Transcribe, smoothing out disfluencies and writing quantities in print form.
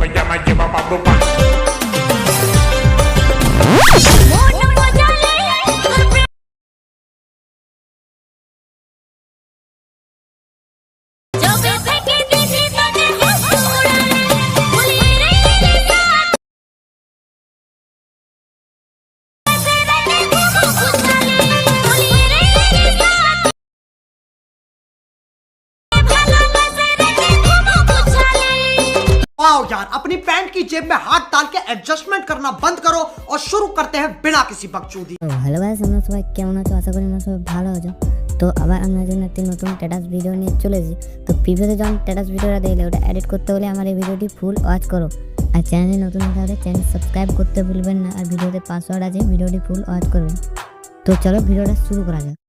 Ella me lleva pa' Dubai. आओ यार, अपनी पैंट की जेब में हाथ डाल के एडजस्टमेंट करना बंद करो और शुरू करते हैं बिना किसी बकचोदी। তো হ্যালো গাইস, আমরা সবাই কেমন আছো? আশা করি আমরা সবাই ভালো আছো। তো আবার আপনার জন্য একটি নতুন স্ট্যাটাস ভিডিও নিয়ে চলে এসেছি। তো প্রিভিয়াসে যখন স্ট্যাটাস ভিডিওটা দেখলে ওটা এডিট করতে হলে আমার এই ভিডিওটি ফুল ওয়াচ করো। আর চ্যানেলে নতুন হলে চ্যানেল সাবস্ক্রাইব করতে ভুলবেন না। আর ভিডিওতে পাসওয়ার্ড আছে, ভিডিওটি ফুল ওয়াচ করবেন। তো চলো ভিডিওটা শুরু করা যাক।